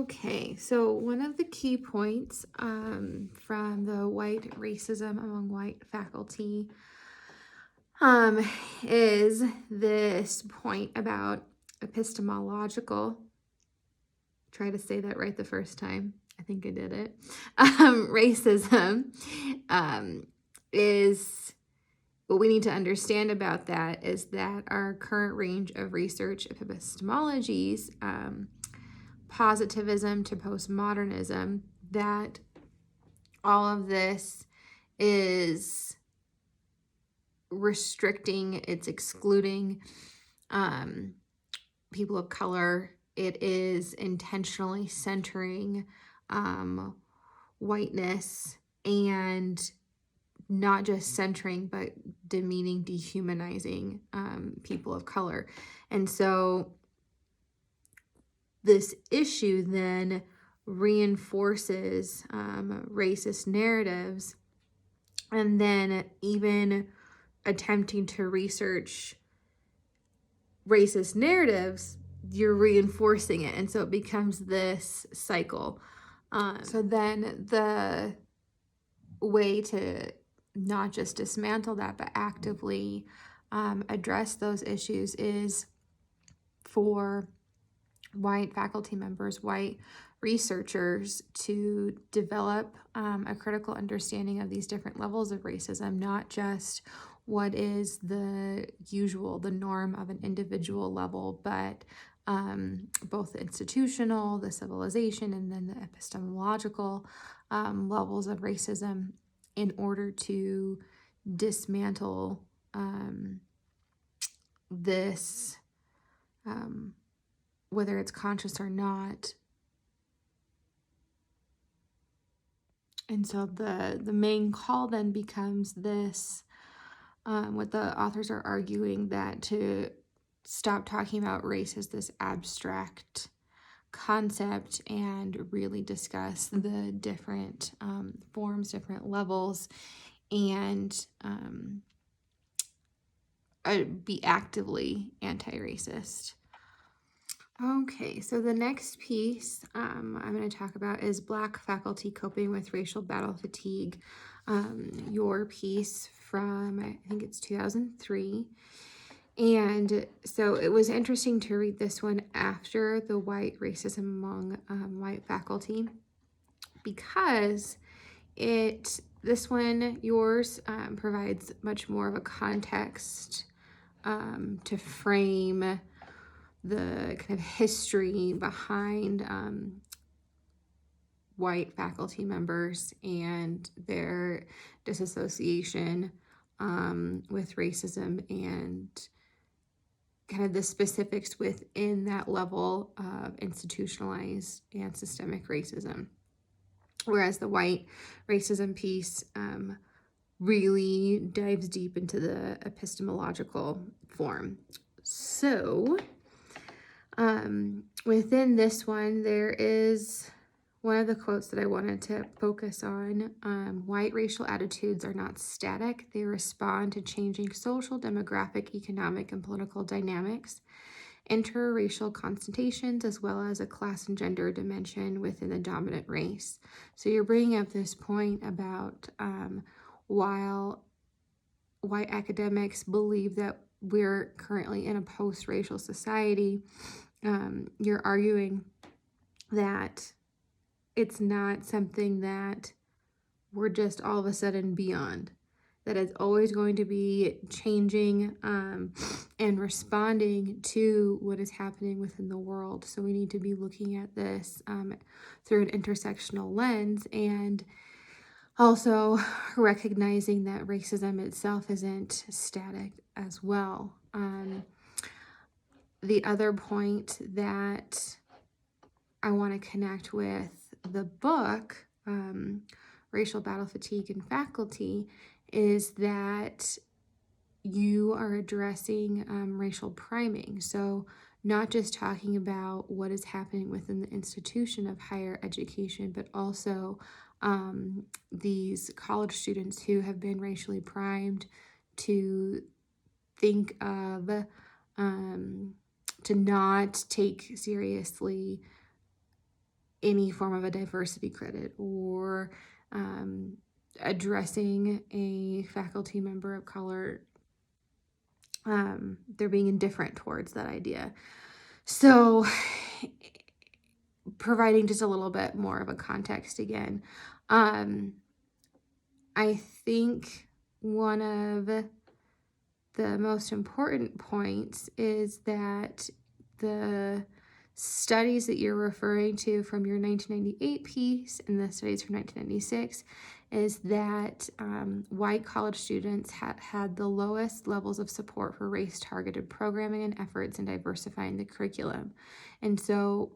Okay, so one of the key points from the white racism among white faculty um, is this point about epistemological. Try to say that right the first time. I think I did it. Racism is what we need to understand about that is that our current range of research epistemologies, positivism to postmodernism, that all of this is restricting, it's excluding people of color. It is intentionally centering whiteness, and not just centering, but demeaning, dehumanizing people of color. And so this issue then reinforces racist narratives, and then even attempting to research racist narratives, you're reinforcing it. And so it becomes this cycle. So then the way to not just dismantle that, but actively address those issues is for white faculty members, white researchers, to develop a critical understanding of these different levels of racism, not just what is the usual, the norm of an individual level, but both the institutional, the civilization, and then the epistemological levels of racism, in order to dismantle this, whether it's conscious or not. And so the main call then becomes this, what the authors are arguing, that to stop talking about race as this abstract concept and really discuss the different forms, different levels, and be actively anti-racist. Okay, so the next piece I'm going to talk about is Black faculty coping with racial battle fatigue. Your piece from, I think it's 2003. And so it was interesting to read this one after the white racism among white faculty, because this one, yours, provides much more of a context to frame the kind of history behind white faculty members and their disassociation with racism, and kind of the specifics within that level of institutionalized and systemic racism. Whereas the white racism piece really dives deep into the epistemological form. So within this one, there is one of the quotes that I wanted to focus on. White racial attitudes are not static. They respond to changing social, demographic, economic, and political dynamics, interracial consultations, as well as a class and gender dimension within the dominant race. So you're bringing up this point about while white academics believe that we're currently in a post-racial society, you're arguing that it's not something that we're just all of a sudden beyond, that it's always going to be changing and responding to what is happening within the world. So we need to be looking at this through an intersectional lens, and also recognizing that racism itself isn't static as well. The other point that I want to connect with the book, Racial Battle Fatigue in Faculty, is that you are addressing racial priming. So not just talking about what is happening within the institution of higher education, but also these college students who have been racially primed to think of, to not take seriously any form of a diversity credit or addressing a faculty member of color. They're being indifferent towards that idea. So providing just a little bit more of a context again. I think one of the most important points is that the studies that you're referring to from your 1998 piece and the studies from 1996 is that white college students had the lowest levels of support for race-targeted programming and efforts in diversifying the curriculum. And so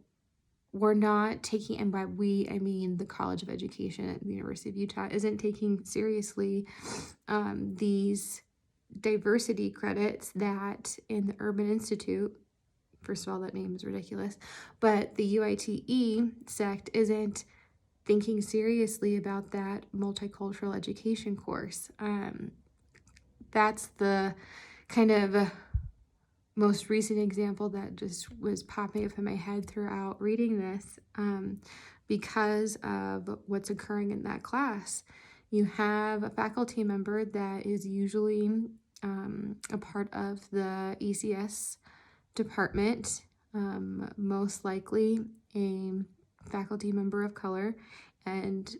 we're not taking, and by we, I mean the College of Education at the University of Utah, isn't taking seriously these diversity credits that in the Urban Institute, first of all, that name is ridiculous, but the UITE sect isn't thinking seriously about that multicultural education course. That's the kind of most recent example that just was popping up in my head throughout reading this, because of what's occurring in that class. You have a faculty member that is usually a part of the ECS department, most likely a faculty member of color, and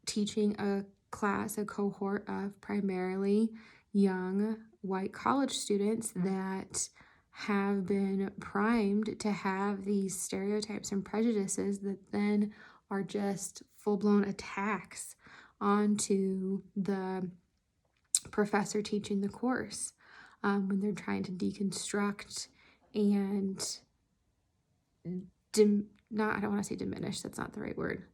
teaching a class, a cohort of primarily young white college students that have been primed to have these stereotypes and prejudices that then are just full-blown attacks onto the professor teaching the course, when they're trying to deconstruct and I don't want to say diminish, that's not the right word,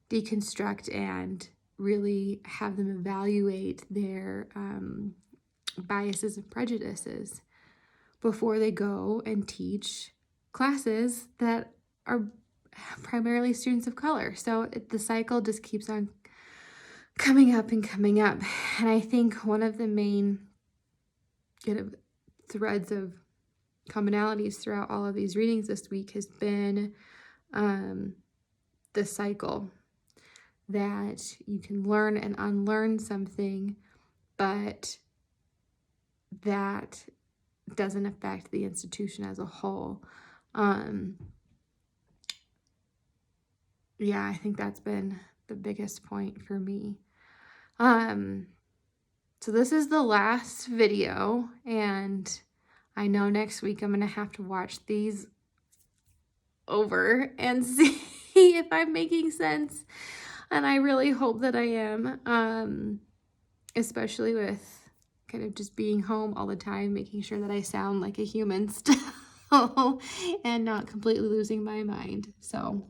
deconstruct and really have them evaluate their biases and prejudices before they go and teach classes that are primarily students of color. So the cycle just keeps on coming up and coming up. And I think one of the main kind of threads of commonalities throughout all of these readings this week has been the cycle that you can learn and unlearn something, but that doesn't affect the institution as a whole. Yeah, I think that's been the biggest point for me. So this is the last video, and I know next week I'm gonna have to watch these over and see if I'm making sense, and I really hope that I am, especially with kind of just being home all the time, making sure that I sound like a human still and not completely losing my mind. So